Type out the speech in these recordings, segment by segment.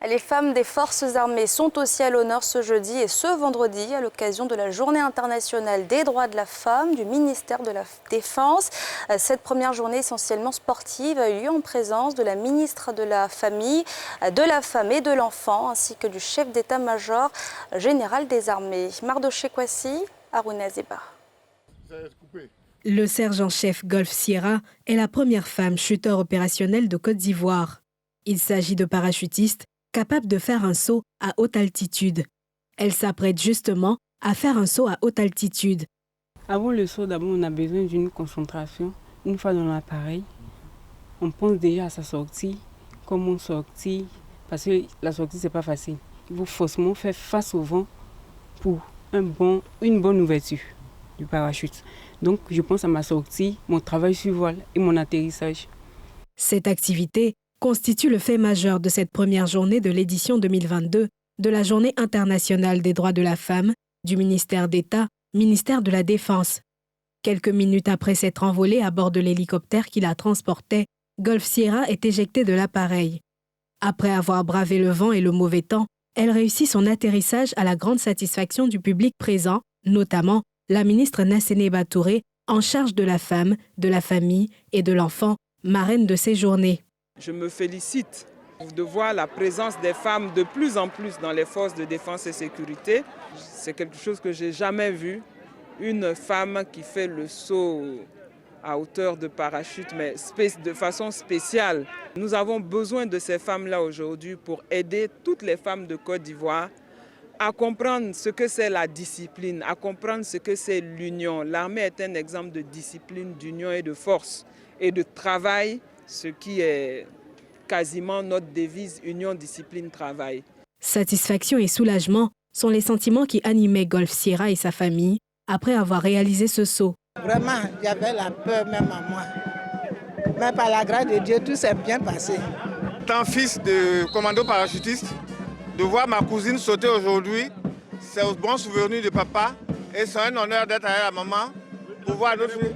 Les femmes des forces armées sont aussi à l'honneur ce jeudi et ce vendredi à l'occasion de la Journée internationale des droits de la femme du ministère de la Défense. Cette première journée essentiellement sportive a eu lieu en présence de la ministre de la Famille, de la Femme et de l'Enfant ainsi que du chef d'état-major général des armées. Mardoché Kwasi, Harouna Zeba. Le sergent-chef Golf Sierra est la première femme chuteur opérationnelle de Côte d'Ivoire. Il s'agit de parachutistes capables de faire un saut à haute altitude. Elle s'apprête justement à faire un saut à haute altitude. Avant le saut, d'abord, on a besoin d'une concentration. Une fois dans l'appareil, on pense déjà à sa sortie, comment sortir, parce que la sortie, c'est pas facile. Il faut forcément faire face au vent pour une bonne ouverture du parachute. Donc, je pense à ma sortie, mon travail sur voile et mon atterrissage. Cette activité constitue le fait majeur de cette première journée de l'édition 2022 de la Journée internationale des droits de la femme du ministère d'État, ministère de la Défense. Quelques minutes après s'être envolée à bord de l'hélicoptère qui la transportait, Golf Sierra est éjectée de l'appareil. Après avoir bravé le vent et le mauvais temps, elle réussit son atterrissage à la grande satisfaction du public présent, notamment la ministre Nasséné Touré, en charge de la femme, de la famille et de l'enfant, marraine de ces journées. Je me félicite de voir la présence des femmes de plus en plus dans les forces de défense et sécurité. C'est quelque chose que je n'ai jamais vu. Une femme qui fait le saut à hauteur de parachute, mais de façon spéciale. Nous avons besoin de ces femmes-là aujourd'hui pour aider toutes les femmes de Côte d'Ivoire à comprendre ce que c'est la discipline, à comprendre ce que c'est l'union. L'armée est un exemple de discipline, d'union et de force et de travail, ce qui est quasiment notre devise, union, discipline, travail. Satisfaction et soulagement sont les sentiments qui animaient Golf Sierra et sa famille après avoir réalisé ce saut. Vraiment, j'avais la peur même à moi. Mais par la grâce de Dieu, tout s'est bien passé. Étant fils de commando parachutiste, de voir ma cousine sauter aujourd'hui, c'est un bon souvenir de papa et c'est un honneur d'être avec la maman pour voir notre fille.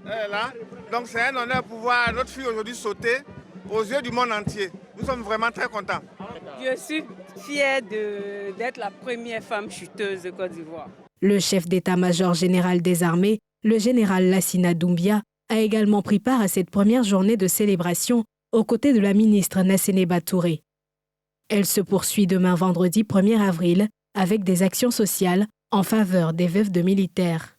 Elle est là. Donc c'est un honneur pour voir notre fille aujourd'hui sauter aux yeux du monde entier. Nous sommes vraiment très contents. Je suis fière d'être la première femme chuteuse de Côte d'Ivoire. Le chef d'état-major général des armées, le général Lassina Doumbia, a également pris part à cette première journée de célébration aux côtés de la ministre Nasséné Touré. Elle se poursuit demain vendredi 1er avril avec des actions sociales en faveur des veuves de militaires.